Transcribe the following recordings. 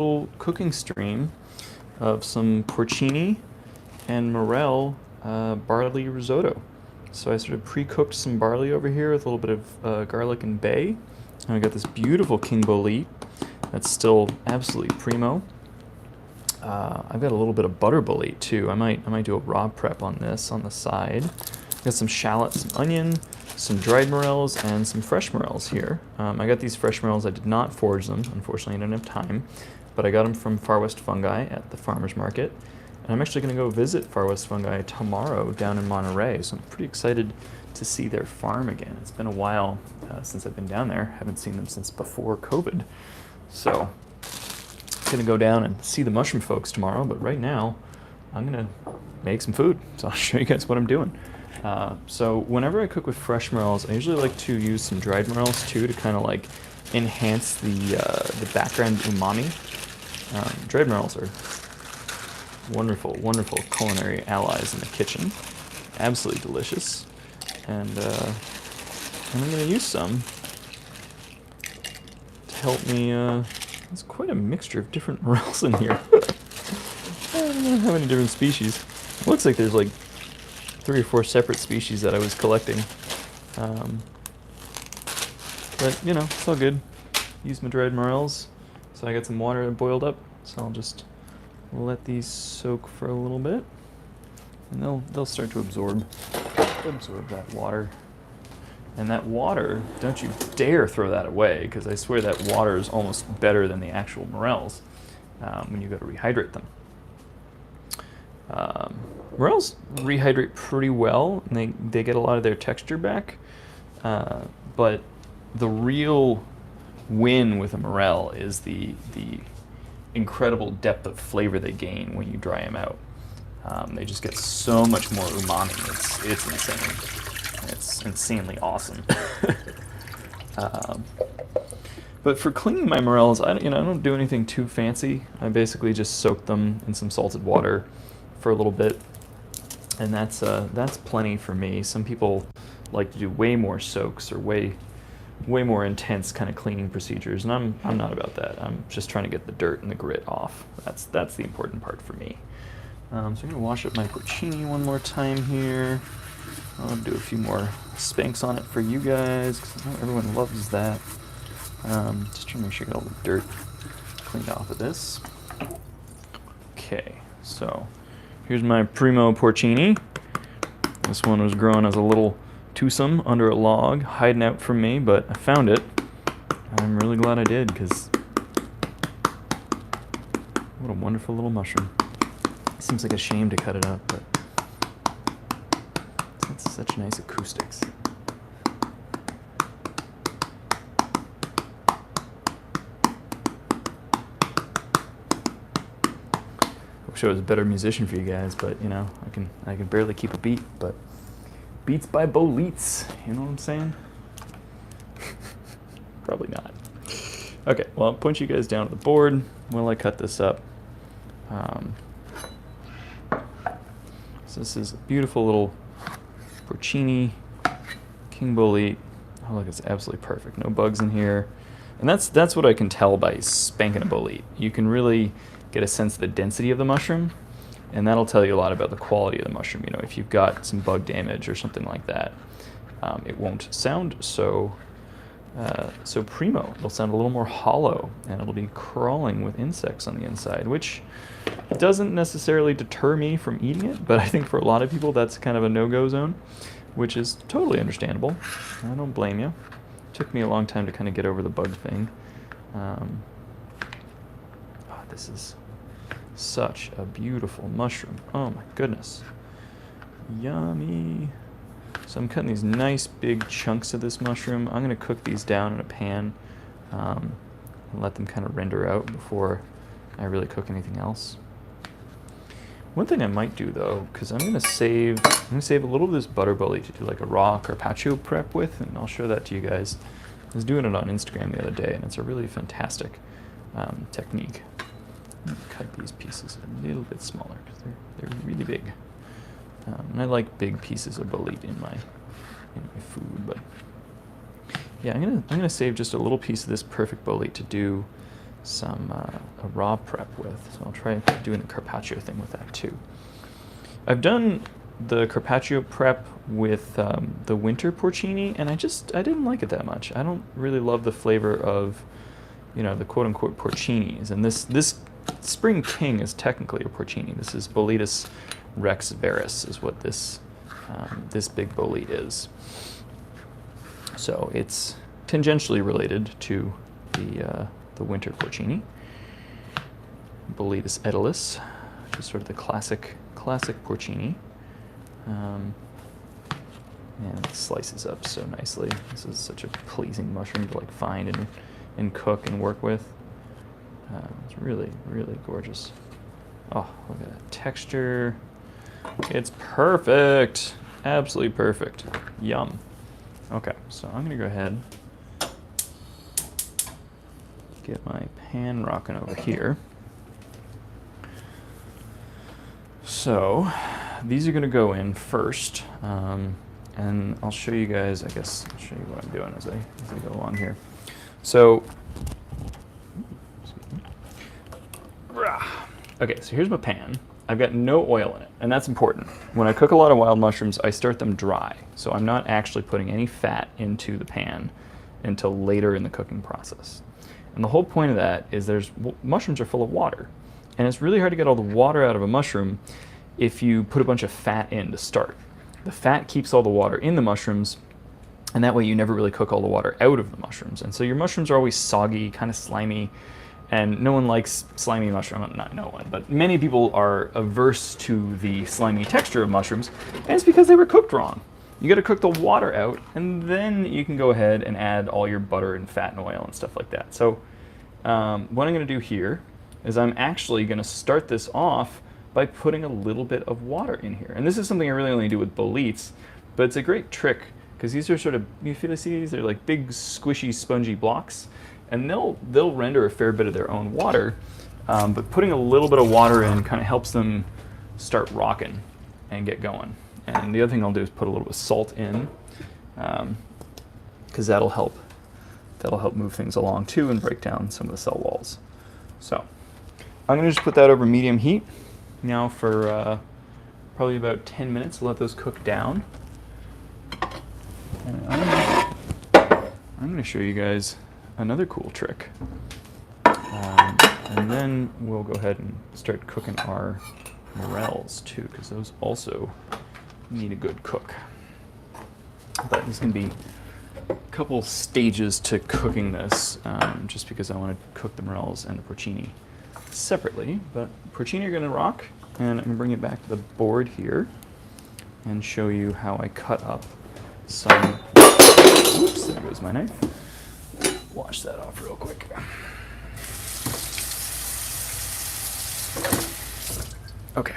little cooking stream of some porcini and morel barley risotto. So I sort of pre-cooked some barley over here with a little bit of garlic and bay. And I got this beautiful king bolete that's still absolutely primo. I've got a little bit of butter bolete too. I might do a raw prep on this on the side. Got some shallots, some onion, some dried morels, and some fresh morels here. I got these fresh morels. I did not forage them. Unfortunately, I didn't have time. But I got them from Far West Fungi at the farmer's market. And I'm actually going to go visit Far West Fungi tomorrow down in Monterey. So I'm pretty excited to see their farm again. It's been a while since I've been down there. Haven't seen them since before COVID. So I'm going to go down and see the mushroom folks tomorrow. But right now, I'm going to make some food. So I'll show you guys what I'm doing. So whenever I cook with fresh morels, I usually like to use some dried morels too to kind of like enhance the background umami. Dried morels are wonderful, wonderful culinary allies in the kitchen. Absolutely delicious. And I'm going to use some to help me. There's quite a mixture of different morels in here. I don't know how many different species. It looks like there's like 3 or 4 separate species that I was collecting. But, you know, it's all good. Use my dried morels. So I got some water boiled up. So I'll just let these soak for a little bit. And they'll start to absorb that water. And that water, don't you dare throw that away, because I swear that water is almost better than the actual morels when you go to rehydrate them. Morels rehydrate pretty well, and they get a lot of their texture back. But the real win with a morel is the incredible depth of flavor they gain when you dry them out. They just get so much more umami. It's insane. It's insanely awesome. But for cleaning my morels, I don't do anything too fancy. I basically just soak them in some salted water for a little bit, and that's plenty for me. Some people like to do way more soaks or way more intense kind of cleaning procedures, and I'm not about that. I'm just trying to get the dirt and the grit off. That's the important part for me. So I'm gonna wash up my porcini one more time here. I'll do a few more spanks on it for you guys, because I know everyone loves that. Just trying to make sure I get all the dirt cleaned off of this. Okay, so here's my primo porcini. This one was growing as a little twosome under a log, hiding out from me, but I found it. I'm really glad I did, because what a wonderful little mushroom. It seems like a shame to cut it up, but it's such nice acoustics. Wish I was a better musician for you guys, but you know, I can barely keep a beat, but beats by boleets, you know what I'm saying? Probably not. Okay, well, I'll point you guys down to the board while I cut this up. So this is a beautiful little porcini king bolete. Oh, look, it's absolutely perfect. No bugs in here. And that's what I can tell by spanking a bolete. You can really get a sense of the density of the mushroom, and that'll tell you a lot about the quality of the mushroom. You know, if you've got some bug damage or something like that, it won't sound so primo. It'll sound a little more hollow, and it'll be crawling with insects on the inside, which doesn't necessarily deter me from eating it, but I think for a lot of people that's kind of a no-go zone, which is totally understandable. I don't blame you. It took me a long time to kind of get over the bug thing. This is such a beautiful mushroom. Oh my goodness. Yummy. So I'm cutting these nice big chunks of this mushroom. I'm going to cook these down in a pan and let them kind of render out before I really cook anything else. One thing I might do though, because I'm going to save a little of this butter bolete to do like a raw carpaccio prep with, and I'll show that to you guys. I was doing it on Instagram the other day, and it's a really fantastic technique. I'm going to cut these pieces a little bit smaller because they're really big. And I like big pieces of bolete in my food, but yeah, I'm gonna save just a little piece of this perfect bolete to do some a raw prep with. So I'll try doing the carpaccio thing with that too. I've done the carpaccio prep with the winter porcini, and I didn't like it that much. I don't really love the flavor of, you know, the quote-unquote porcinis. And this Spring King is technically a porcini. This is Boletus Rex Veris is what this big bolete is. So it's tangentially related to the winter porcini, Boletus edulis, which is sort of the classic porcini. And it slices up so nicely. This is such a pleasing mushroom to like find and cook and work with. It's really, really gorgeous. Oh, look at that texture. It's perfect. Absolutely perfect. Yum. Okay, so I'm gonna go ahead, get my pan rocking over here. So these are gonna go in first, and I'll show you guys, I guess, I'll show you what I'm doing as I go along here. So, okay, so here's my pan. I've got no oil in it, and that's important. When I cook a lot of wild mushrooms, I start them dry, so I'm not actually putting any fat into the pan until later in the cooking process. And the whole point of that is mushrooms are full of water, and it's really hard to get all the water out of a mushroom if you put a bunch of fat in to start. The fat keeps all the water in the mushrooms, and that way you never really cook all the water out of the mushrooms. And so your mushrooms are always soggy, kind of slimy, and no one likes slimy mushroom. Not no one, but many people are averse to the slimy texture of mushrooms, and it's because they were cooked wrong. You got to cook the water out, and then you can go ahead and add all your butter and fat and oil and stuff like that. So what I'm going to do here is I'm actually going to start this off by putting a little bit of water in here. And this is something I really only do with boletes, but it's a great trick because these are sort of, you feel these? They're like big, squishy, spongy blocks, and they'll render a fair bit of their own water, but putting a little bit of water in kind of helps them start rocking and get going. And the other thing I'll do is put a little bit of salt in, because that'll help move things along too and break down some of the cell walls. So I'm going to just put that over medium heat now for probably about 10 minutes. Let those cook down. And I'm going to show you guys another cool trick. And then we'll go ahead and start cooking our morels too, because those also need a good cook. But there's going to be a couple stages to cooking this, just because I want to cook the morels and the porcini separately. But porcini are going to rock, and I'm going to bring it back to the board here and show you how I cut up some. Oops, there goes my knife. Wash that off real quick. Okay.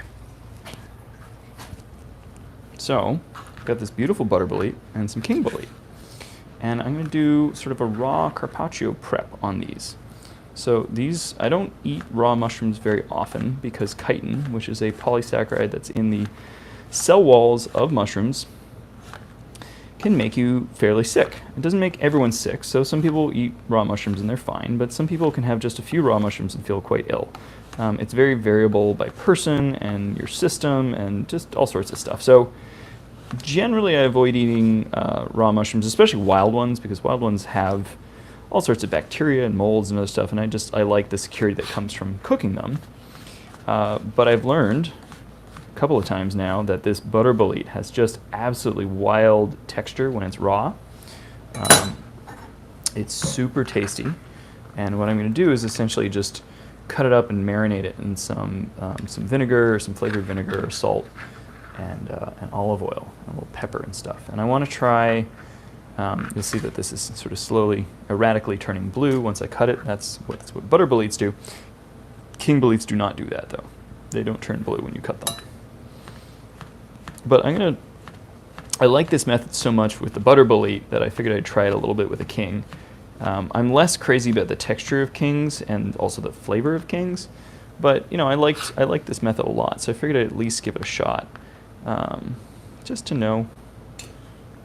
So, I've got this beautiful butter bolete and some king bolete. And I'm going to do sort of a raw carpaccio prep on these. So these, I don't eat raw mushrooms very often because chitin, which is a polysaccharide that's in the cell walls of mushrooms, can make you fairly sick. It doesn't make everyone sick, so some people eat raw mushrooms and they're fine, but some people can have just a few raw mushrooms and feel quite ill. It's very variable by person and your system and just all sorts of stuff. So generally I avoid eating raw mushrooms, especially wild ones, because wild ones have all sorts of bacteria and molds and other stuff, and I like the security that comes from cooking them. But I've learned a couple of times now that this butter bolete has just absolutely wild texture when it's raw. It's super tasty, and what I'm going to do is essentially just cut it up and marinate it in some vinegar, or some flavored vinegar or salt, and olive oil, and a little pepper and stuff. And I want to try, you'll see that this is sort of slowly, erratically turning blue once I cut it. That's what butter boletes do. King boletes do not do that, though. They don't turn blue when you cut them. But I like this method so much with the butter bolete that I figured I'd try it a little bit with a king. I'm less crazy about the texture of kings and also the flavor of kings, but I liked this method a lot, so I figured I'd at least give it a shot, just to know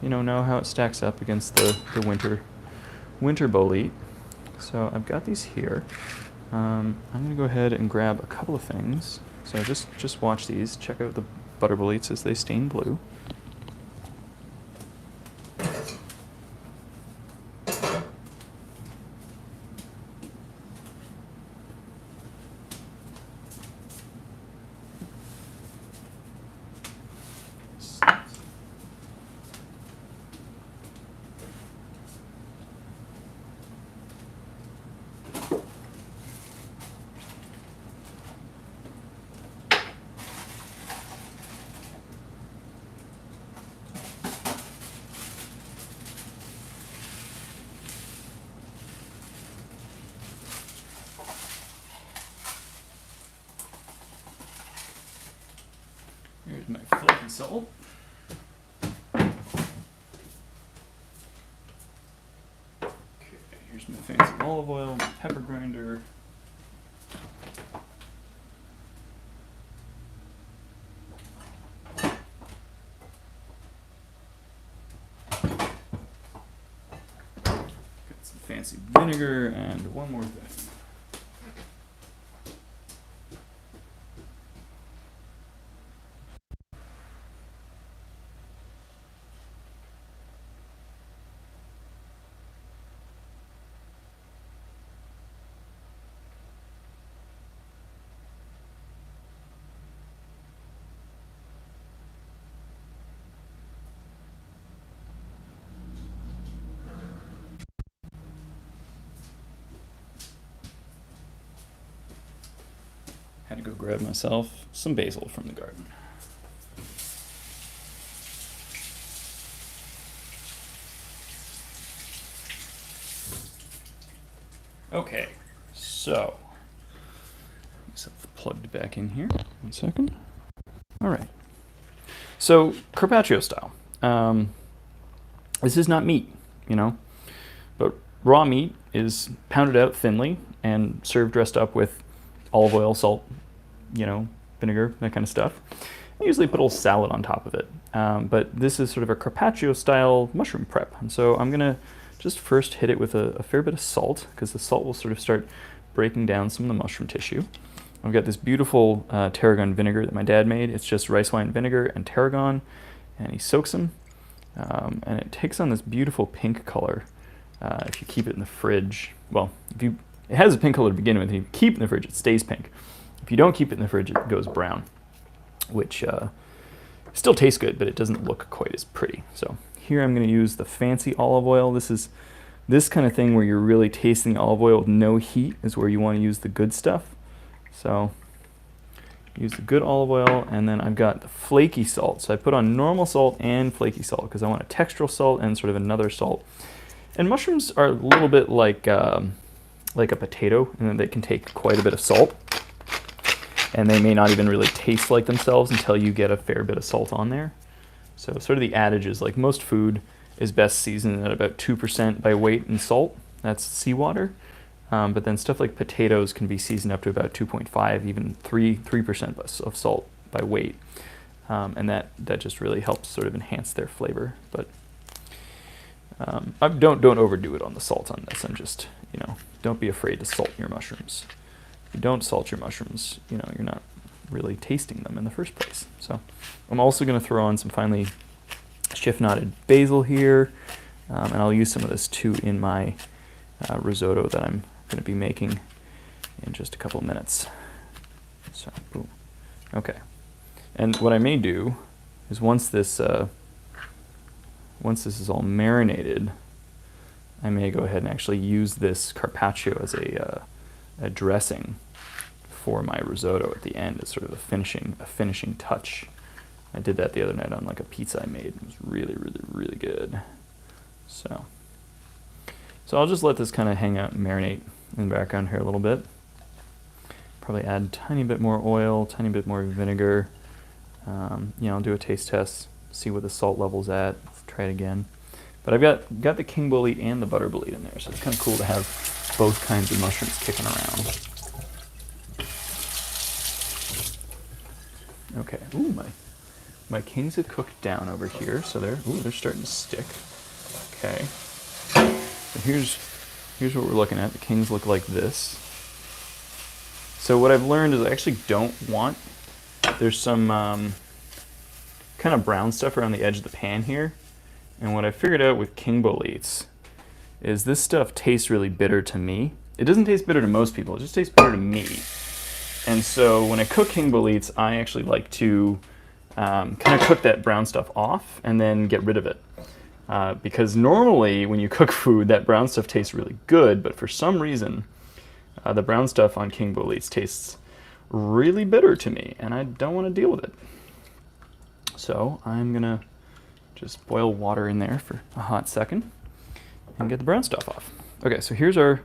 how it stacks up against the winter bolete. So I've got these here. I'm gonna go ahead and grab a couple of things. So just watch these. Check out the butter bolets as they stain blue. Here's my flaky salt. Okay, here's my fancy olive oil, my pepper grinder. Got some fancy vinegar and one more thing. Had to go grab myself some basil from the garden. Okay, so set the plugged back in here. 1 second. All right. So carpaccio style. This is not meat, you know, but raw meat is pounded out thinly and served dressed up with olive oil, salt, you know, vinegar, that kind of stuff. I usually put a little salad on top of it, but this is sort of a carpaccio style mushroom prep. And so I'm gonna just first hit it with a fair bit of salt, because the salt will sort of start breaking down some of the mushroom tissue. I've got this beautiful tarragon vinegar that my dad made. It's just rice wine vinegar and tarragon, and he soaks them, and it takes on this beautiful pink color if you keep it in the fridge. Well, it has a pink color to begin with. If you keep it in the fridge, it stays pink. If you don't keep it in the fridge, it goes brown, which still tastes good, but it doesn't look quite as pretty. So here I'm going to use the fancy olive oil. This is this kind of thing where you're really tasting the olive oil with no heat is where you want to use the good stuff. So use the good olive oil, and then I've got the flaky salt. So I put on normal salt and flaky salt because I want a textural salt and sort of another salt. And mushrooms are a little bit like a potato, and they can take quite a bit of salt. And they may not even really taste like themselves until you get a fair bit of salt on there. So sort of the adage is like most food is best seasoned at about 2% by weight in salt. That's seawater. But then stuff like potatoes can be seasoned up to about 2.5, even 3% of salt by weight. And that just really helps sort of enhance their flavor. But don't overdo it on the salt on this. I'm just, you know, don't be afraid to salt your mushrooms. If you don't salt your mushrooms, you know, you're not really tasting them in the first place. So I'm also going to throw on some finely shift knotted basil here, and I'll use some of this too in my risotto that I'm going to be making in just a couple of minutes. So boom. Okay, and what I may do is once this is all marinated, I may go ahead and actually use this carpaccio as a dressing for my risotto at the end as sort of a finishing touch. I did that the other night on like a pizza I made. It was really, really, really good. So I'll just let this kind of hang out and marinate in the background here a little bit. Probably add a tiny bit more oil, tiny bit more vinegar. You know, I'll do a taste test, see what the salt level's at. Try it again. But I've got the king bolete and the butter bolete in there, so it's kind of cool to have both kinds of mushrooms kicking around. Okay. Ooh, my kings have cooked down over here, so they're starting to stick. Okay. So here's what we're looking at. The kings look like this. So what I've learned is I actually don't want, there's some kind of brown stuff around the edge of the pan here. And what I figured out with king boletes is this stuff tastes really bitter to me. It doesn't taste bitter to most people, it just tastes bitter to me. And so when I cook king boletes, I actually like to kind of cook that brown stuff off and then get rid of it. Because normally when you cook food, that brown stuff tastes really good, but for some reason, the brown stuff on king boletes tastes really bitter to me, and I don't want to deal with it. So I'm gonna just boil water in there for a hot second and get the brown stuff off. Okay, so here's our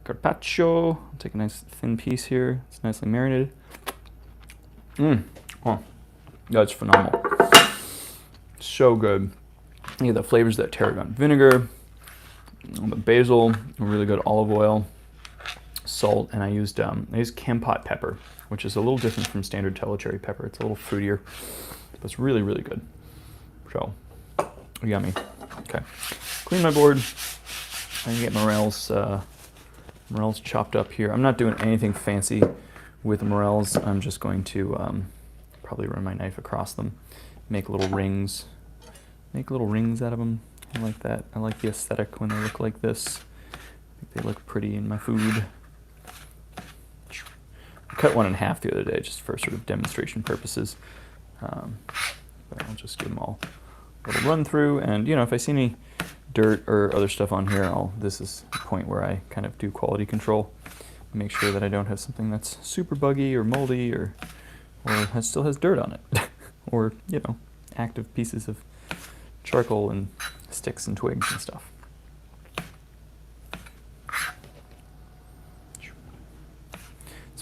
carpaccio. I'll take a nice thin piece here. It's nicely marinated. Oh, that's phenomenal. So good. You get the flavors of that tarragon vinegar, the basil, a really good olive oil, salt, and I used Kampot pepper, which is a little different from standard Tellicherry pepper. It's a little fruitier, but it's really, really good. So, yummy. Okay, clean my board. I can get morels chopped up here. I'm not doing anything fancy with the morels. I'm just going to probably run my knife across them, make little rings out of them. I like that. I like the aesthetic when they look like this. I think they look pretty in my food. I cut one in half the other day just for sort of demonstration purposes. But I'll just give them all a little run through, and you know, if I see any dirt or other stuff on here, this is the point where I kind of do quality control. Make sure that I don't have something that's super buggy or moldy or still has dirt on it. Or, you know, active pieces of charcoal and sticks and twigs and stuff.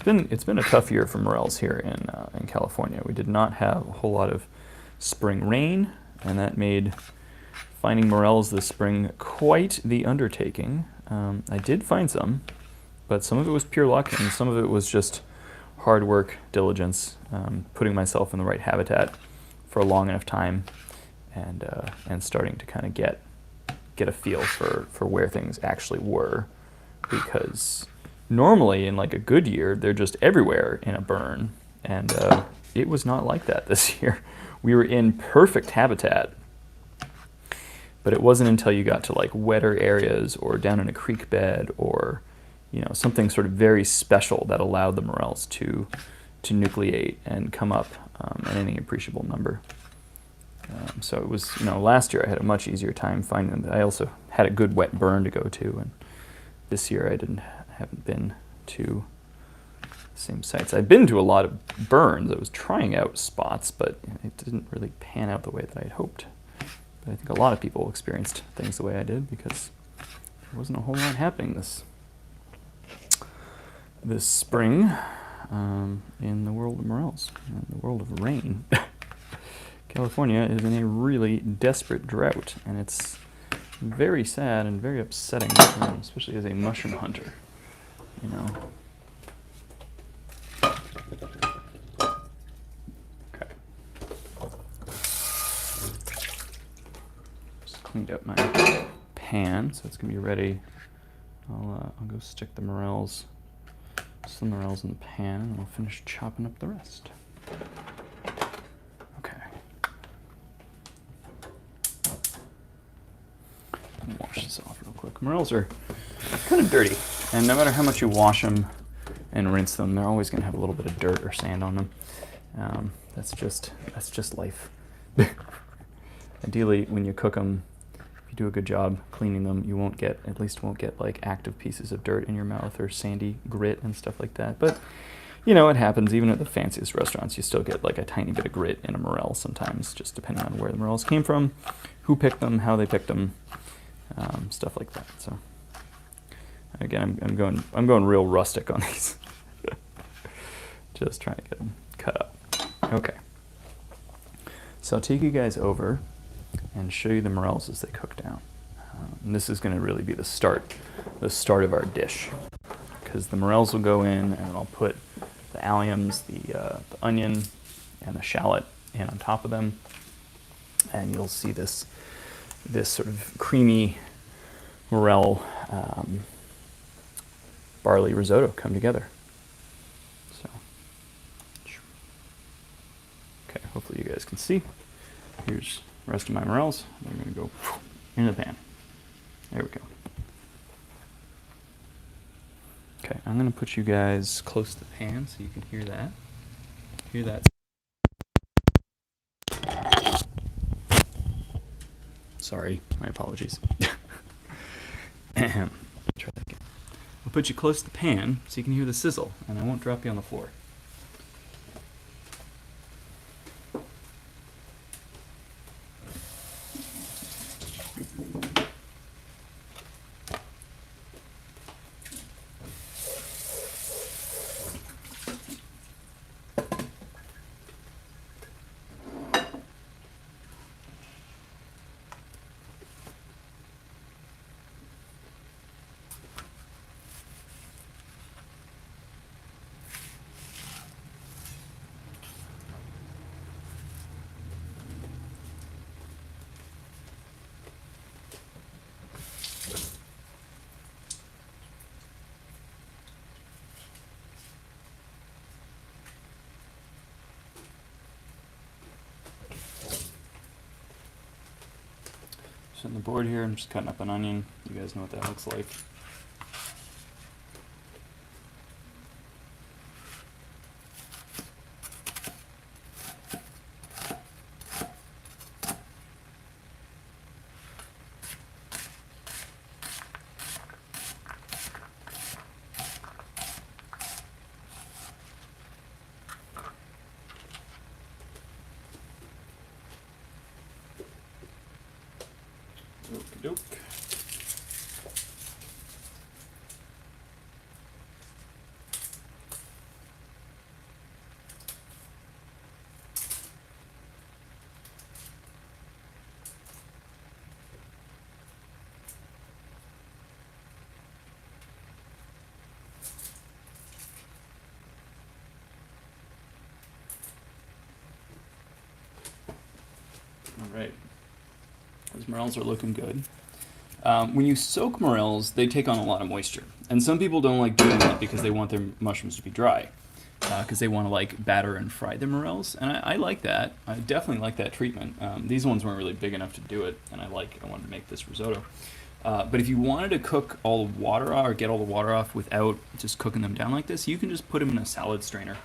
It's been a tough year for morels here in California. We did not have a whole lot of spring rain, and that made finding morels this spring quite the undertaking. I did find some, but some of it was pure luck, and some of it was just hard work, diligence, putting myself in the right habitat for a long enough time, and starting to kind of get a feel for where things actually were, because normally in like a good year they're just everywhere in a burn, and it was not like that this year. We were in perfect habitat, but it wasn't until you got to like wetter areas or down in a creek bed or, you know, something sort of very special that allowed the morels to nucleate and come up in any appreciable number. So it was, you know, last year I had a much easier time finding them. I also had a good wet burn to go to, and this year I haven't been to the same sites. I've been to a lot of burns. I was trying out spots, but it didn't really pan out the way that I had hoped. But I think a lot of people experienced things the way I did because there wasn't a whole lot happening this spring in the world of morels, in the world of rain. California is in a really desperate drought, and it's very sad and very upsetting, especially as a mushroom hunter, you know. Okay. Just cleaned up my pan, so it's gonna be ready. I'll go stick the morels, some morels in the pan, and I'll finish chopping up the rest. Wash this off real quick. Morels are kind of dirty, and no matter how much you wash them and rinse them, they're always going to have a little bit of dirt or sand on them. That's just life. Ideally, when you cook them, if you do a good job cleaning them, you won't get like active pieces of dirt in your mouth or sandy grit and stuff like that. But you know, it happens. Even at the fanciest restaurants, you still get like a tiny bit of grit in a morel sometimes, just depending on where the morels came from, who picked them, how they picked them. Stuff like that. So again, I'm going real rustic on these. Just trying to get them cut up. Okay. So I'll take you guys over and show you the morels as they cook down. And this is going to really be the start of our dish, because the morels will go in, and I'll put the alliums, the onion, and the shallot in on top of them, and you'll see this sort of creamy morel barley risotto come together. guys can see, here's the rest of my morels. They're going to go into the pan. There we go. Okay, I'm going to put you guys close to the pan so you can hear that. Hear that. Sorry, my apologies. Try that again. I'll put you close to the pan so you can hear the sizzle, and I won't drop you on the floor. So on the board here, I'm just cutting up an onion. You guys know what that looks like. Okey-doke. All right. Those morels are looking good. When you soak morels, they take on a lot of moisture. And some people don't like doing that because they want their mushrooms to be dry. Because they want to like batter and fry the morels. And I like that. I definitely like that treatment. These ones weren't really big enough to do it. And I wanted to make this risotto. But if you wanted to cook all the water off or get all the water off without just cooking them down like this, you can just put them in a salad strainer.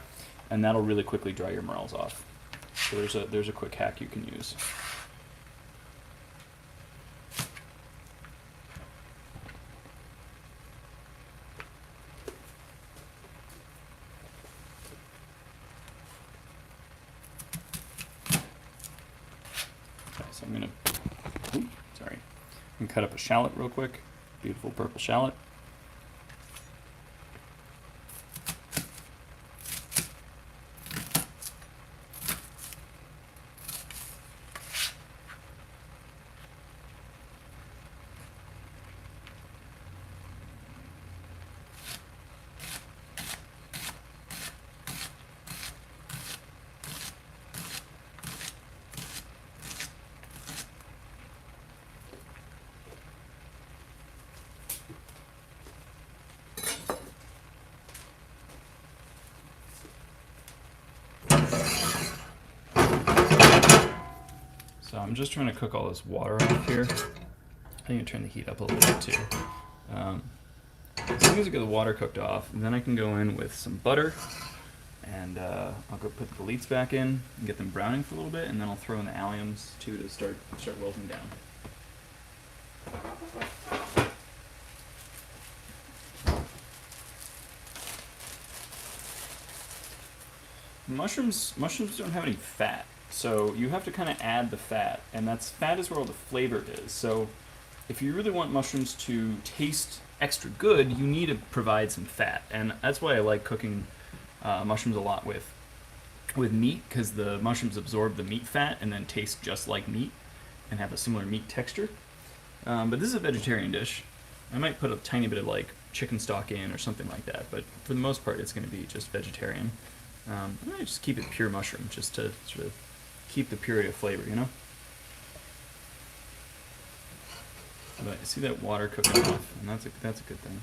And that'll really quickly dry your morels off. So there's a quick hack you can use. So I'm gonna cut up a shallot real quick. Beautiful purple shallot. So I'm just trying to cook all this water off here. I need to turn the heat up a little bit too. As soon as I get the water cooked off, then I can go in with some butter, and I'll go put the boletes back in and get them browning for a little bit, and then I'll throw in the alliums too to start wilting down. Mushrooms don't have any fat, so you have to kind of add the fat, and fat is where all the flavor is. So if you really want mushrooms to taste extra good, you need to provide some fat, and that's why I like cooking mushrooms a lot with meat, because the mushrooms absorb the meat fat and then taste just like meat and have a similar meat texture. But this is a vegetarian dish. I might put a tiny bit of like chicken stock in or something like that, but for the most part it's going to be just vegetarian. I just keep it pure mushroom, just to sort of keep the purity of flavor, you know? But I see that water cooking off, and that's a good thing.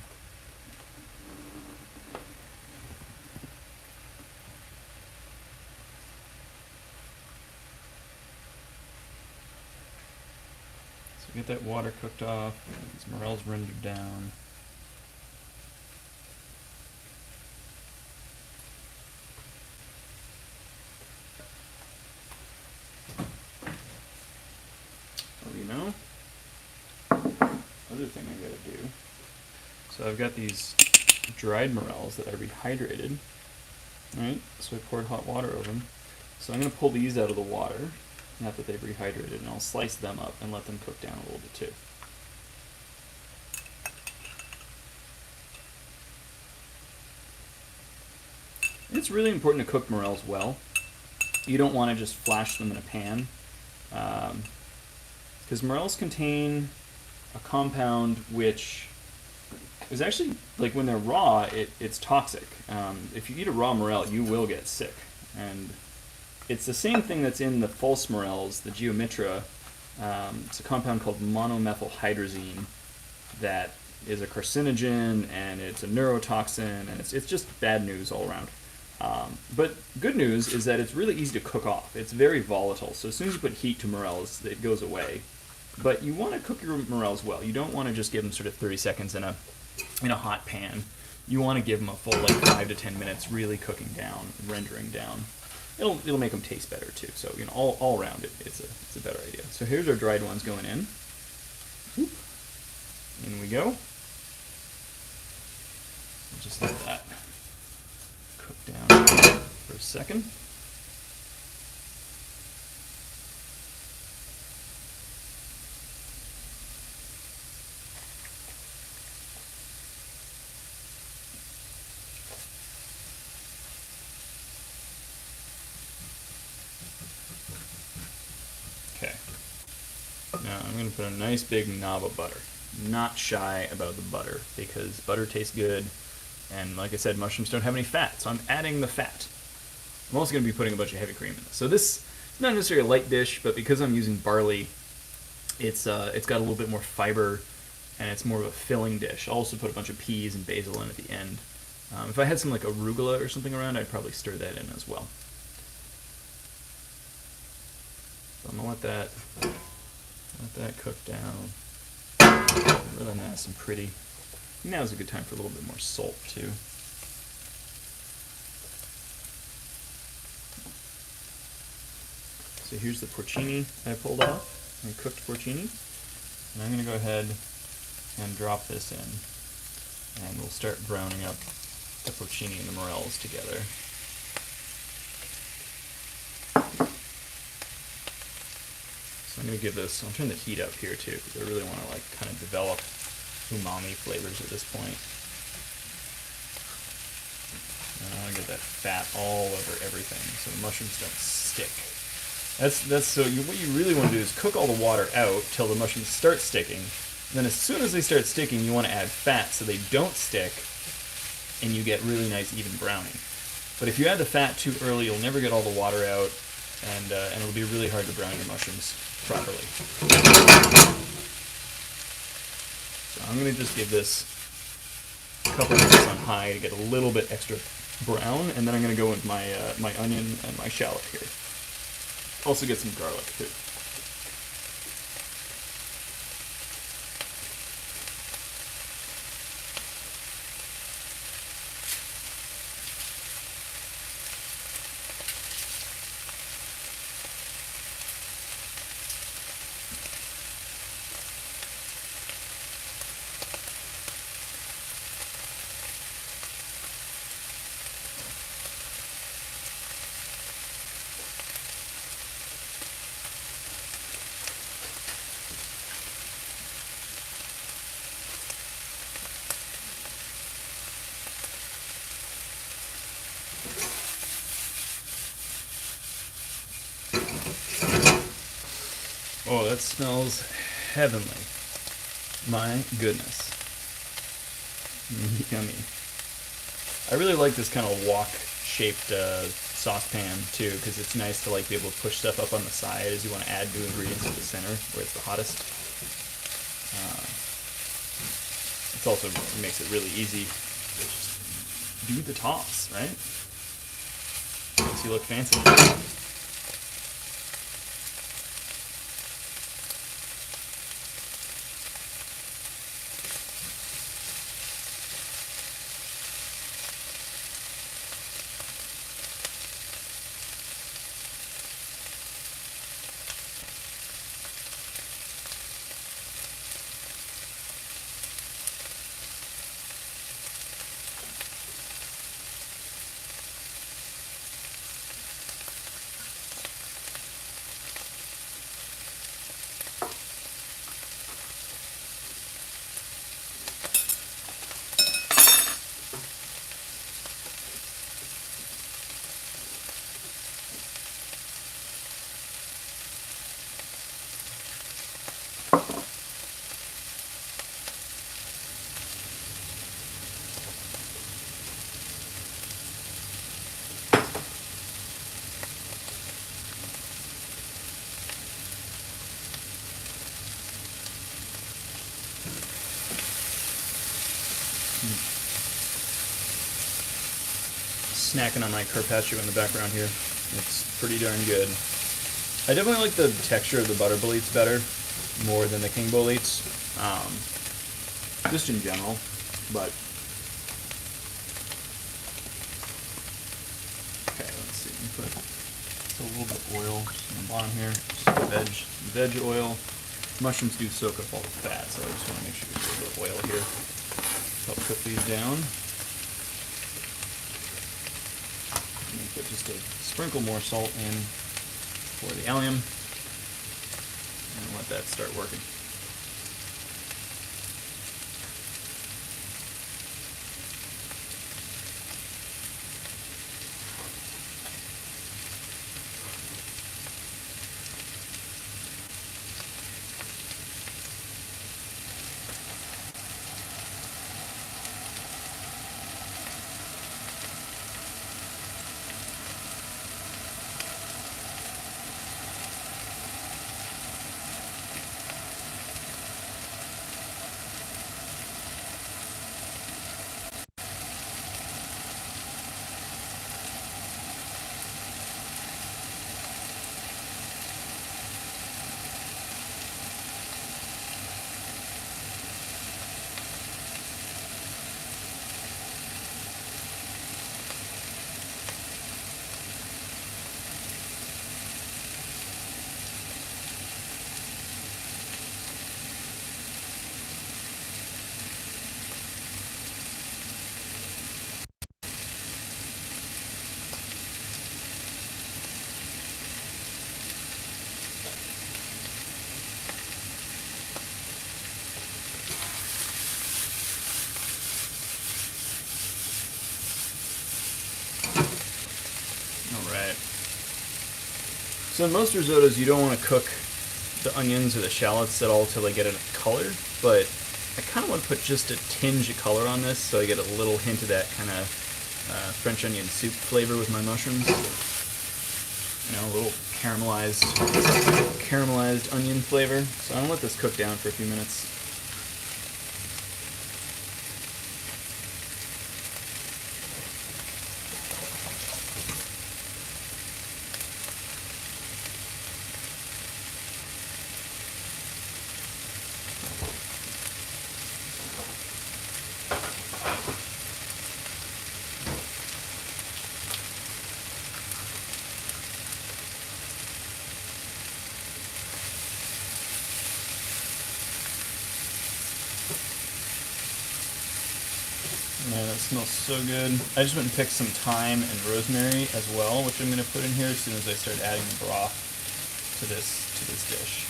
Get that water cooked off. These morels rendered down. Oh, you know, other thing I gotta do. So I've got these dried morels that I rehydrated. Right, so I poured hot water over them. So I'm gonna pull these out of the water, not that they've rehydrated, and I'll slice them up and let them cook down a little bit too. It's really important to cook morels well. You don't want to just flash them in a pan, because morels contain a compound which is actually, like when they're raw, it's toxic. If you eat a raw morel, you will get sick. And it's the same thing that's in the false morels, the geomitra. It's a compound called monomethylhydrazine that is a carcinogen, and it's a neurotoxin, and it's just bad news all around. But good news is that it's really easy to cook off. It's very volatile, so as soon as you put heat to morels, it goes away. But you want to cook your morels well. You don't want to just give them sort of 30 seconds in a hot pan. You want to give them a full 5 to 10 minutes, really cooking down, rendering down. It'll make them taste better too. So all around it's a better idea. So here's our dried ones going in. In we go. Just let that cook down for a second. Okay. Now I'm going to put a nice big knob of butter. Not shy about the butter because butter tastes good. And like I said, mushrooms don't have any fat, so I'm adding the fat. I'm also going to be putting a bunch of heavy cream in this. So this is not necessarily a light dish, but because I'm using barley, it's got a little bit more fiber, and it's more of a filling dish. I'll also put a bunch of peas and basil in at the end. If I had some like arugula or something around, I'd probably stir that in as well. So I'm going to let that cook down. Really nice and pretty. Now's a good time for a little bit more salt too. So here's the porcini I pulled off, my cooked porcini. And I'm going to go ahead and drop this in. And we'll start browning up the porcini and the morels together. So I'm going to give this, I'll turn the heat up here too, because I really want to kind of develop umami flavors at this point. And I want to get that fat all over everything so the mushrooms don't stick. What you really want to do is cook all the water out till the mushrooms start sticking. And then as soon as they start sticking, you want to add fat so they don't stick, and you get really nice even browning. But if you add the fat too early, you'll never get all the water out, and it'll be really hard to brown your mushrooms properly. So I'm going to just give this a couple minutes on high to get a little bit extra brown, and then I'm going to go with my onion and my shallot here. Also get some garlic too. Oh, that smells heavenly. My goodness. Yummy. I really like this kind of wok-shaped saucepan too, because it's nice to be able to push stuff up on the side as you want to add new ingredients to the center where it's the hottest. It also makes it really easy to just do the toss, right? Makes you look fancy. snacking on my carpaccio in the background here. It's pretty darn good. I definitely like the texture of the butter boletes better, more than the king boletes, just in general, but... Okay, let's see, put a little bit of oil just on the bottom here, just veg oil. Mushrooms do soak up all the fat, so I just want to make sure there's a little bit of oil here. Help cook these down. Put just a sprinkle more salt in for the allium, and let that start working. Alright. So in most risottos, you don't want to cook the onions or the shallots at all till they get a color, but I kind of want to put just a tinge of color on this so I get a little hint of that kind of French onion soup flavor with my mushrooms. You know, a little caramelized onion flavor. So I'm going to let this cook down for a few minutes. Man, that smells so good. I just went and picked some thyme and rosemary as well, which I'm going to put in here as soon as I start adding the broth to this dish.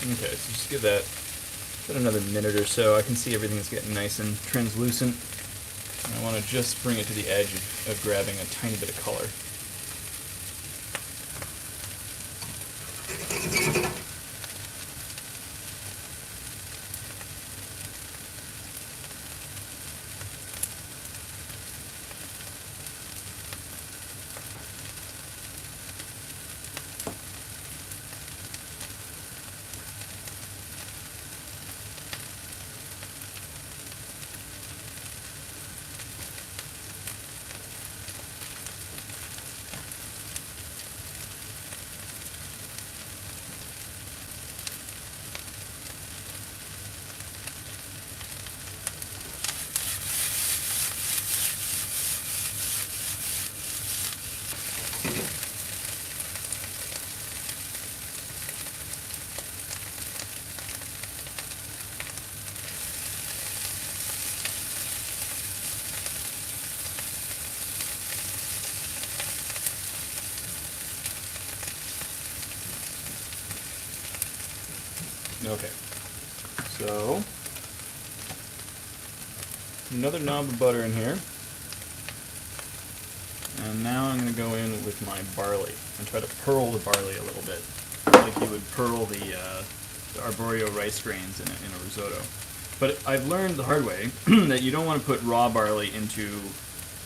Okay, so just give that another minute or so. I can see everything's getting nice and translucent. And I want to just bring it to the edge of grabbing a tiny bit of color. Okay, so another knob of butter in here. And now I'm going to go in with my barley and try to pearl the barley a little bit, like you would pearl the arborio rice grains in a risotto. But I've learned the hard way that you don't want to put raw barley into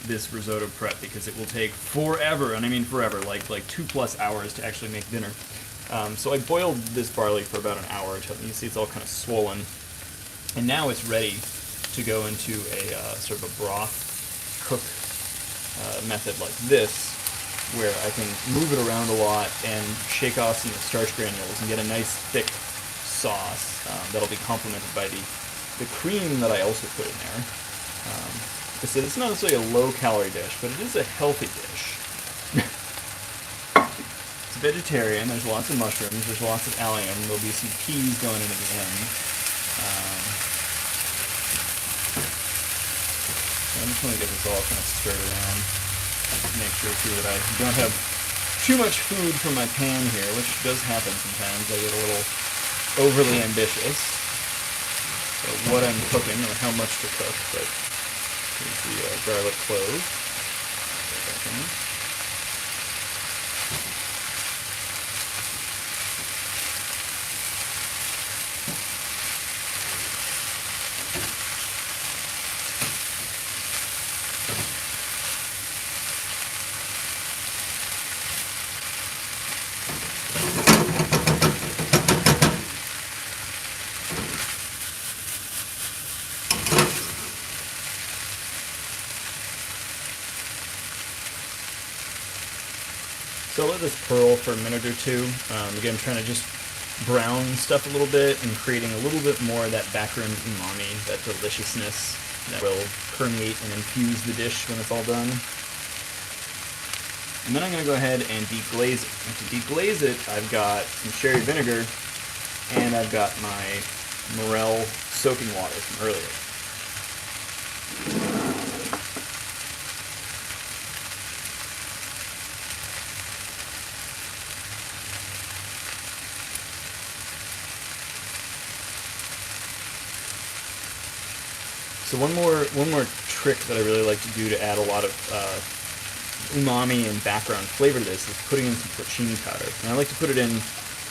this risotto prep because it will take forever, and I mean forever, like 2+ hours to actually make dinner. So I boiled this barley for about an hour until you see it's all kind of swollen, and now it's ready to go into a sort of a broth cook method like this, where I can move it around a lot and shake off some of the starch granules and get a nice thick sauce that'll be complemented by the cream that I also put in there. So it's not necessarily a low-calorie dish, but it is a healthy dish. It's vegetarian. There's lots of mushrooms. There's lots of allium. There'll be some peas going in at the end. I'm just going to get this all kind of stirred around. Make sure too that I don't have too much food from my pan here, which does happen sometimes. I get a little overly ambitious. So what I'm cooking or how much to cook, but here's the garlic clove. Put that back in. So I'll let this pearl for a minute or two. Again, trying to just brown stuff a little bit and creating a little bit more of that background umami, that deliciousness that will permeate and infuse the dish when it's all done. And then I'm going to go ahead and deglaze it. And to deglaze it, I've got some sherry vinegar and I've got my morel soaking water from earlier. So one more trick that I really like to do to add a lot of umami and background flavor to this is putting in some porcini powder. And I like to put it in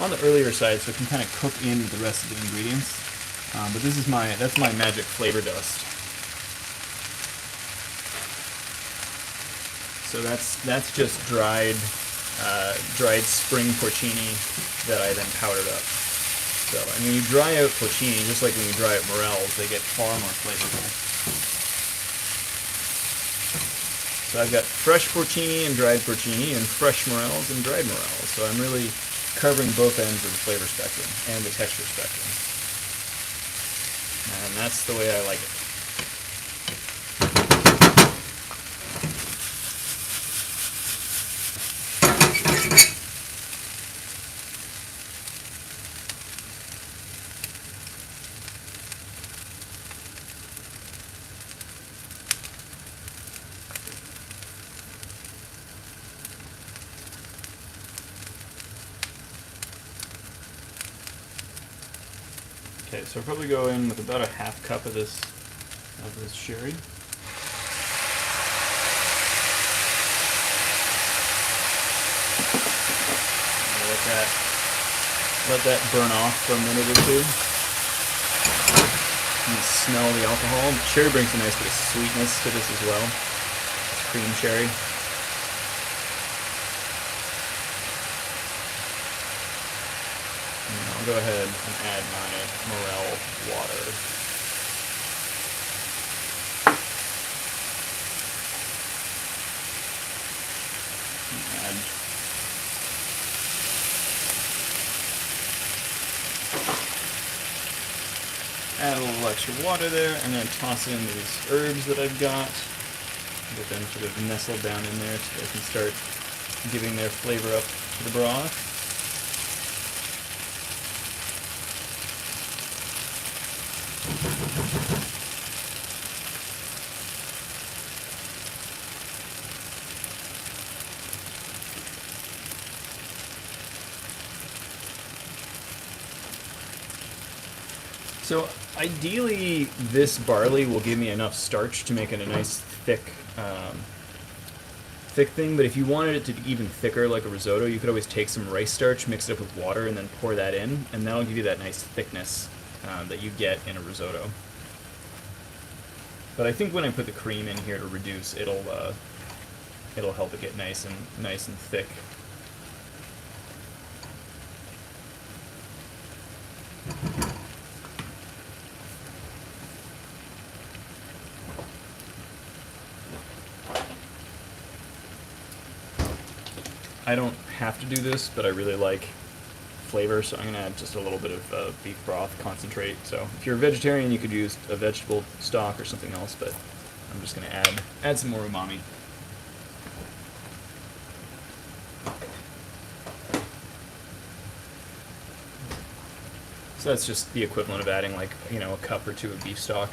on the earlier side so it can kind of cook in with the rest of the ingredients. But this is that's my magic flavor dust. So that's just dried spring porcini that I then powdered up. So, and when you dry out porcini, just like when you dry out morels, they get far more flavorful. So I've got fresh porcini and dried porcini, and fresh morels and dried morels. So I'm really covering both ends of the flavor spectrum and the texture spectrum. And that's the way I like it. Okay, so I'll probably go in with about a half cup of this sherry. Let that burn off for a minute or two. You can smell the alcohol. Sherry brings a nice bit of sweetness to this as well. It's cream sherry. I'll go ahead and add my morel water. Add a little extra water there, and then toss in these herbs that I've got. Get them sort of nestled down in there so they can start giving their flavor up to the broth. So ideally, this barley will give me enough starch to make it a nice thick thing. But if you wanted it to be even thicker, like a risotto, you could always take some rice starch, mix it up with water, and then pour that in, and that'll give you that nice thickness that you get in a risotto. But I think when I put the cream in here to reduce, it'll help it get nice and thick. I don't have to do this, but I really like flavor, so I'm going to add just a little bit of beef broth concentrate. So if you're a vegetarian, you could use a vegetable stock or something else, but I'm just going to add some more umami. So that's just the equivalent of adding, like, you know, a cup or two of beef stock.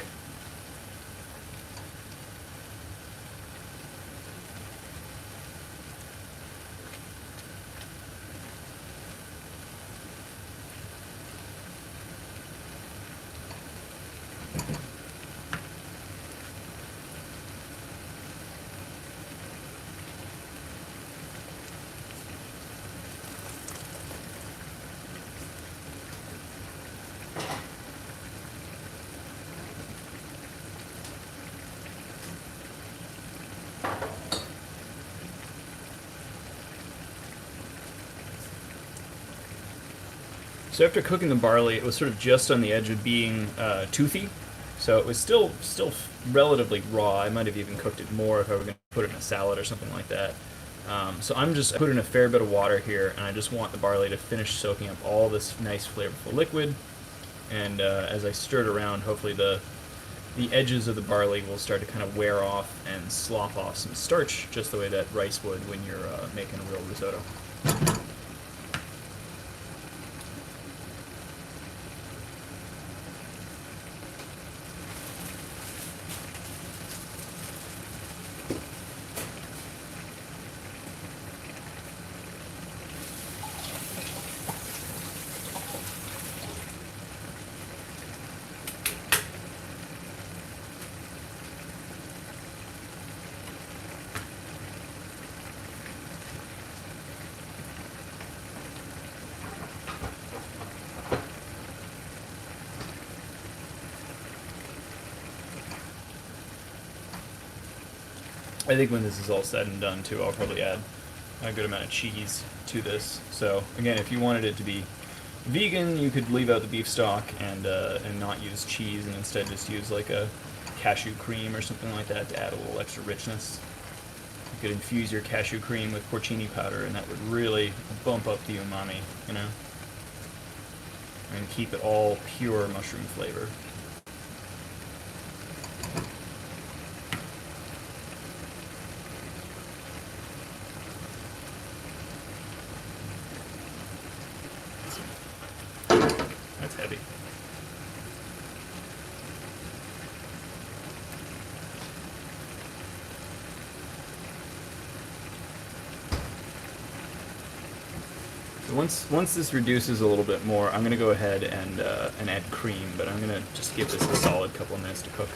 So after cooking the barley, it was sort of just on the edge of being toothy. So it was still relatively raw. I might have even cooked it more if I were going to put it in a salad or something like that. So I put in a fair bit of water here, and I just want the barley to finish soaking up all this nice flavorful liquid. And as I stir it around, hopefully the edges of the barley will start to kind of wear off and slop off some starch, just the way that rice would when you're making a real risotto. I think when this is all said and done, too, I'll probably add a good amount of cheese to this. So again, if you wanted it to be vegan, you could leave out the beef stock and not use cheese, and instead just use like a cashew cream or something like that to add a little extra richness. You could infuse your cashew cream with porcini powder, and that would really bump up the umami, you know, and keep it all pure mushroom flavor. That's heavy. So once this reduces a little bit more, I'm going to go ahead and add cream, but I'm going to just give this a solid couple of minutes to cook.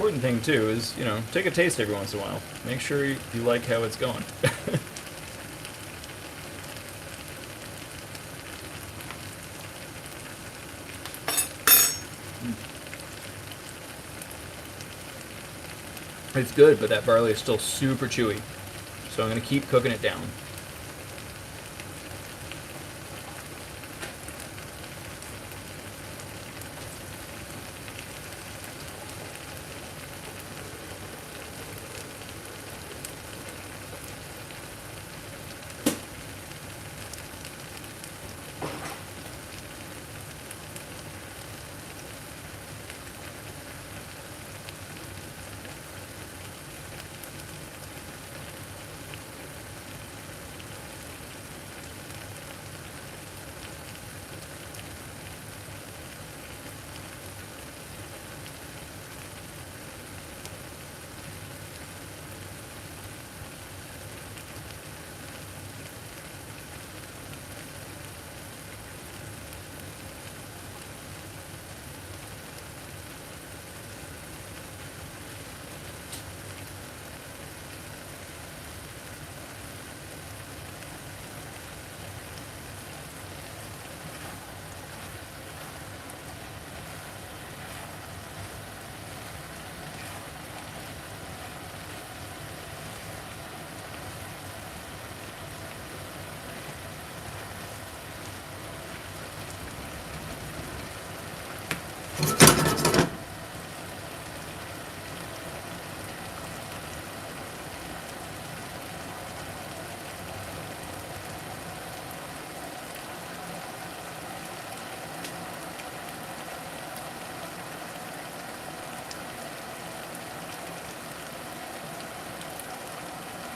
important thing too is, take a taste every once in a while. Make sure you like how it's going. It's good, but that barley is still super chewy. So I'm going to keep cooking it down.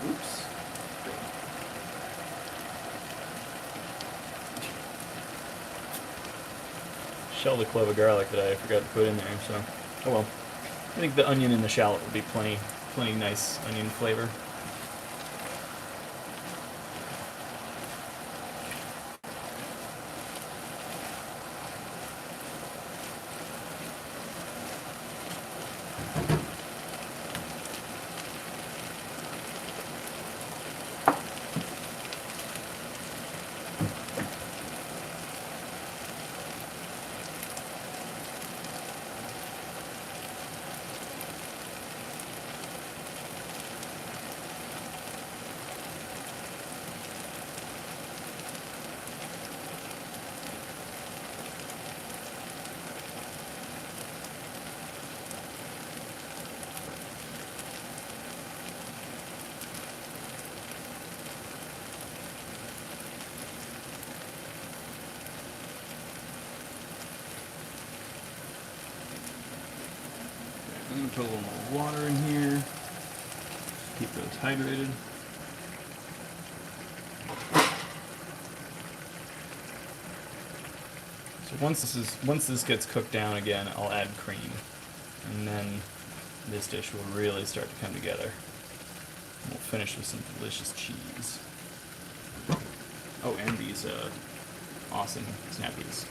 Oops. Shelled a clove of garlic that I forgot to put in there, so oh well. I think the onion and the shallot will be plenty nice onion flavor. I'm going to put a little more water in here. Keep those hydrated. So once this gets cooked down again, I'll add cream. And then this dish will really start to come together. And we'll finish with some delicious cheese. Oh, and these awesome snap peas.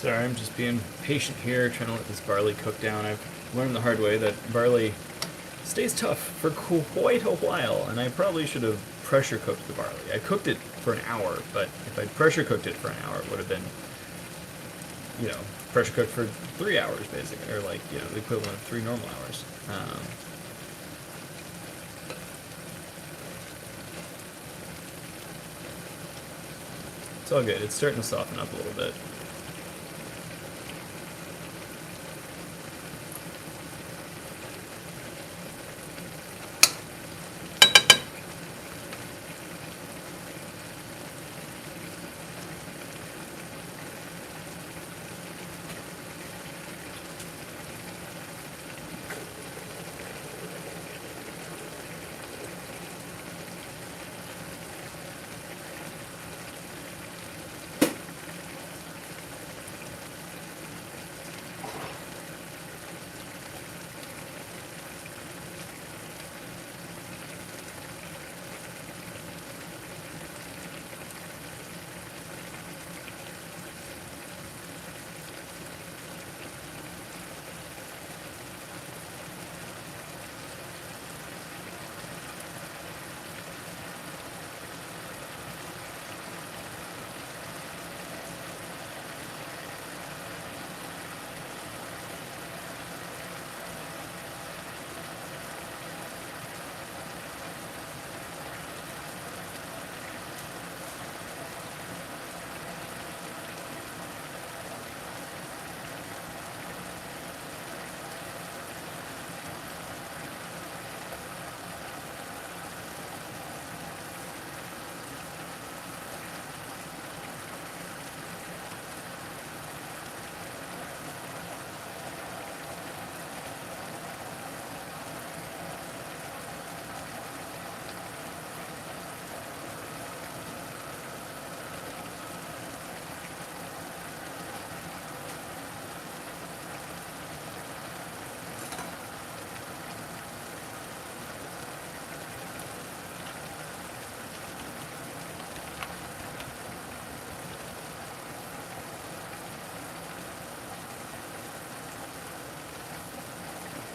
Sorry, I'm just being patient here, trying to let this barley cook down. I've learned the hard way that barley stays tough for quite a while, and I probably should have pressure cooked the barley. I cooked it for an hour, but if I'd pressure cooked it for an hour, it would have been, pressure cooked for 3 hours, basically, or the equivalent of 3 normal hours. It's all good. It's starting to soften up a little bit.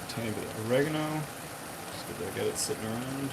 Tiny bit of oregano, just because I got it sitting around.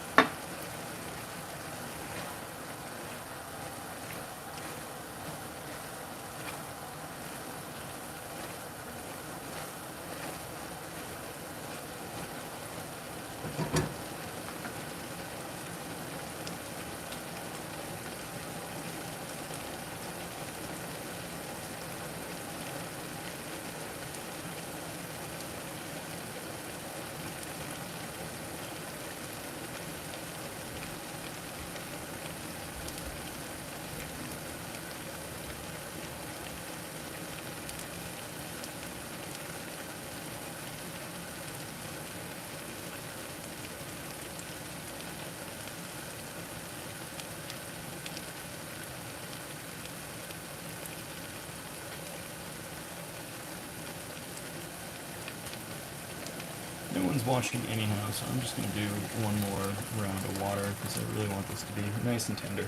No one's watching anyhow, so I'm just going to do one more round of water because I really want this to be nice and tender.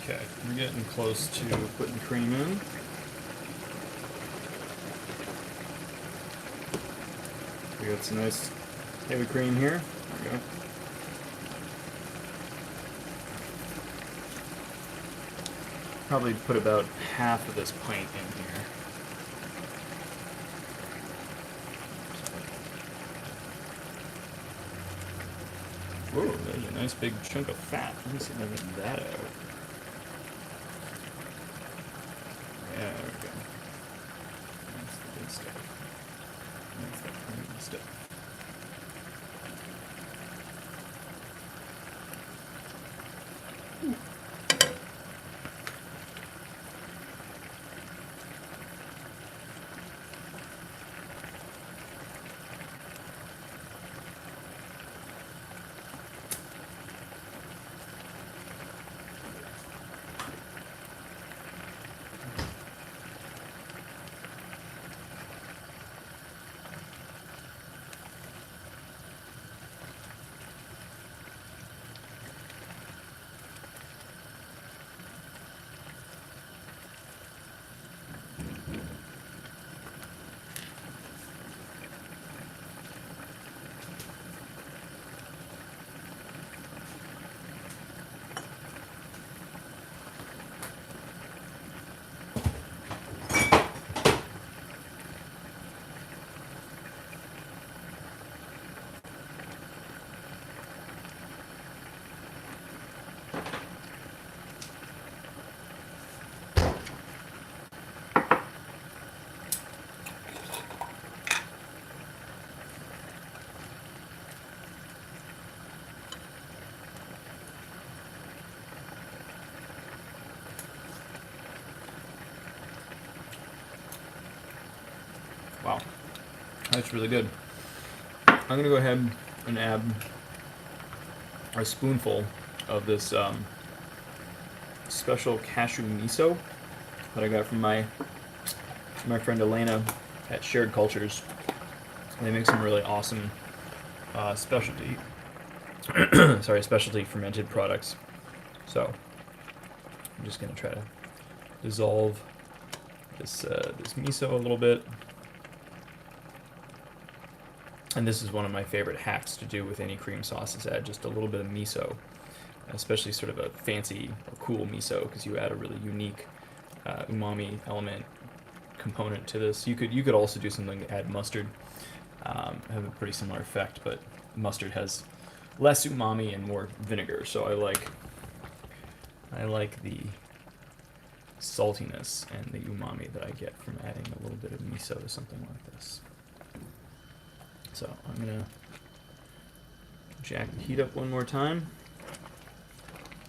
Okay, we're getting close to putting cream in. We got some nice heavy cream here. There we go. Probably put about half of this pint in here. Whoa, there's a nice big chunk of fat. Let me see if I can get that out. Yeah, there we go. That's the good stuff. That's the creamy stuff. Wow, that's really good. I'm gonna go ahead and add a spoonful of this special cashew miso that I got from my friend Elena at Shared Cultures. They make some really awesome specialty specialty fermented products. So I'm just gonna try to dissolve this miso a little bit. And this is one of my favorite hacks to do with any cream sauce, is add just a little bit of miso, especially sort of a fancy or cool miso, because you add a really unique umami element component to this. You could also do something to add mustard, have a pretty similar effect, but mustard has less umami and more vinegar, so I like the saltiness and the umami that I get from adding a little bit of miso to something like this. So I'm gonna jack the heat up one more time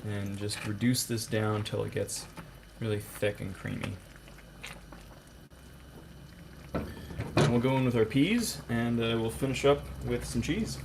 and just reduce this down until it gets really thick and creamy. And we'll go in with our peas, and we'll finish up with some cheese.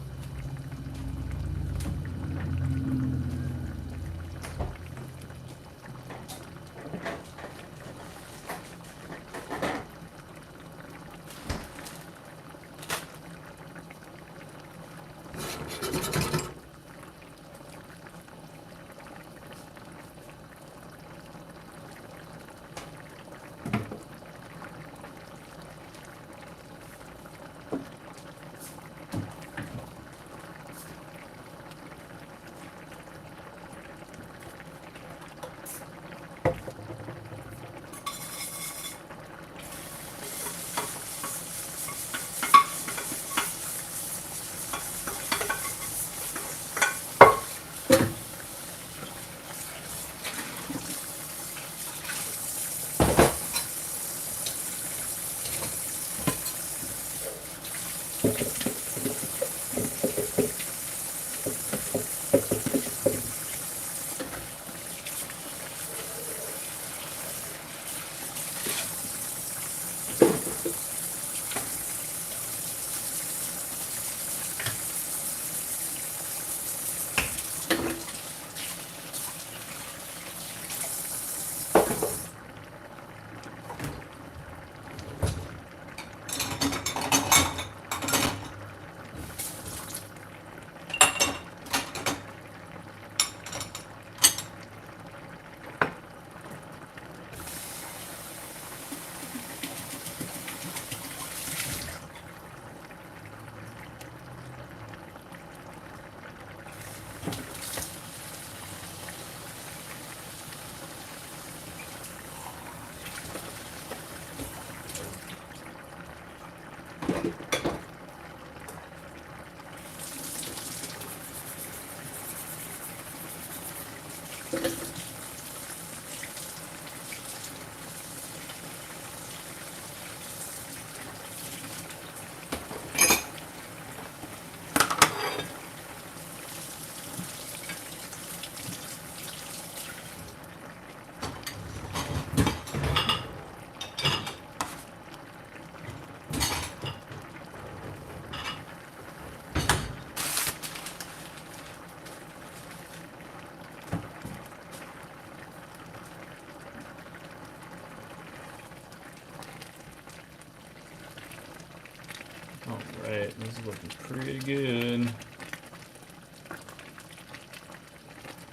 Looking pretty good.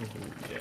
Ooh, yeah.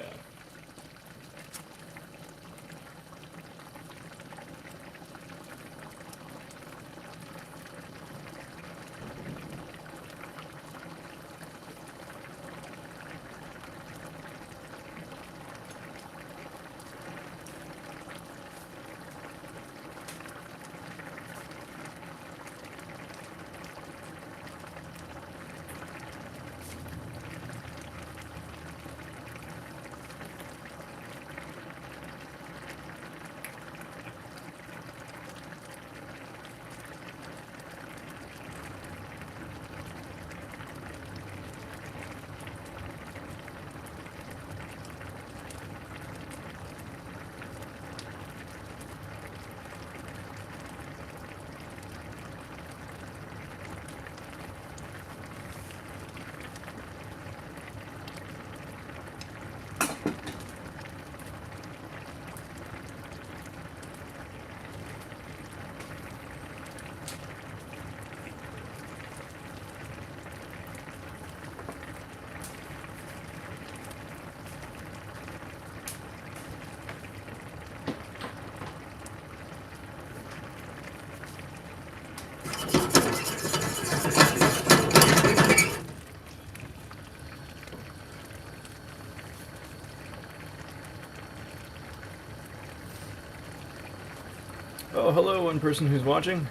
Oh, hello, one person who's watching.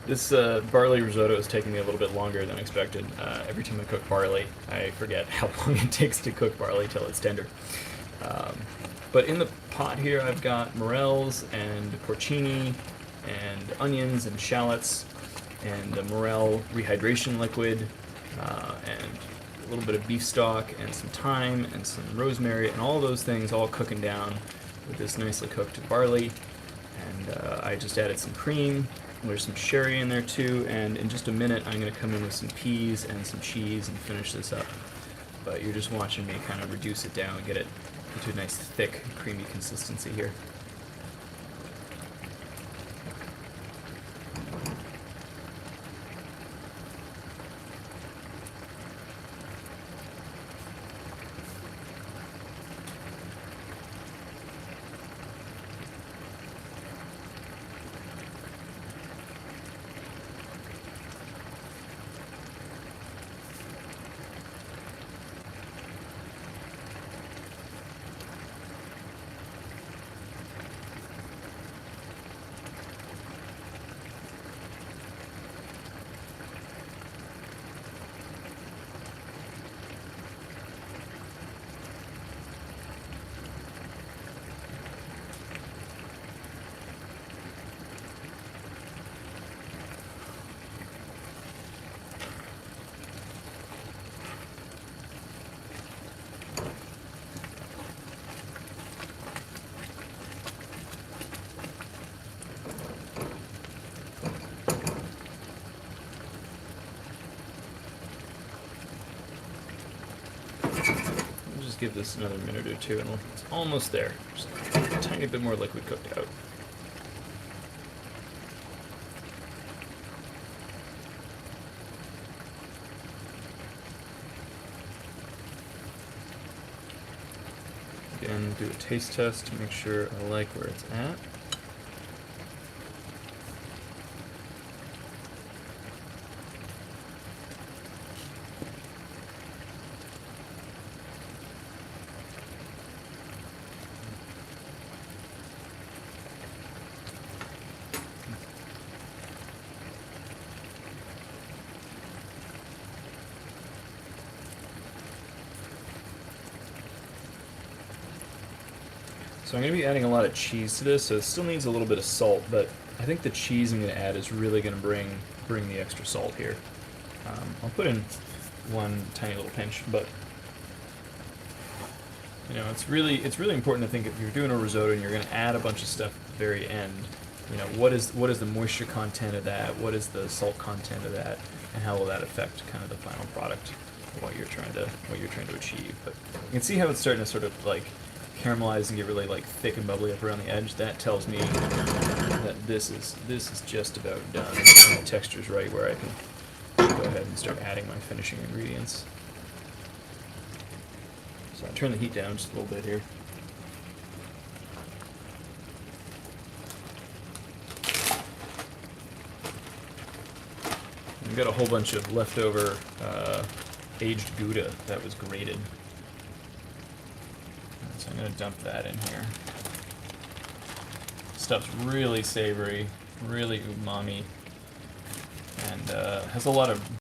This barley risotto is taking me a little bit longer than expected. Every time I cook barley, I forget how long it takes to cook barley till it's tender. But in the pot here, I've got morels and porcini and onions and shallots and the Morel rehydration liquid and a little bit of beef stock and some thyme and some rosemary and all those things all cooking down with this nicely cooked barley. And I just added some cream. There's some sherry in there too, and in just a minute I'm going to come in with some peas and some cheese and finish this up. But you're just watching me kind of reduce it down and get it into a nice thick, creamy consistency here. Give this another minute or two and it's almost there. Just a tiny bit more liquid cooked out. Again, do a taste test to make sure I like where it's at. So I'm going to be adding a lot of cheese to this, so it still needs a little bit of salt, but I think the cheese I'm going to add is really going to bring the extra salt here. I'll put in one tiny little pinch, but you know, it's really important to think if you're doing a risotto and you're going to add a bunch of stuff at the very end, you know, what is the moisture content of that, what is the salt content of that, and how will that affect kind of the final product of what you're trying to achieve. But you can see how it's starting to sort of like caramelize and get really like thick and bubbly up around the edge. That tells me that this is just about done, and the texture's right where I can go ahead and start adding my finishing ingredients. So I turn the heat down just a little bit here. I've got a whole bunch of leftover aged Gouda that was grated. So I'm going to dump that in here. Stuff's really savory, really umami, and has a lot of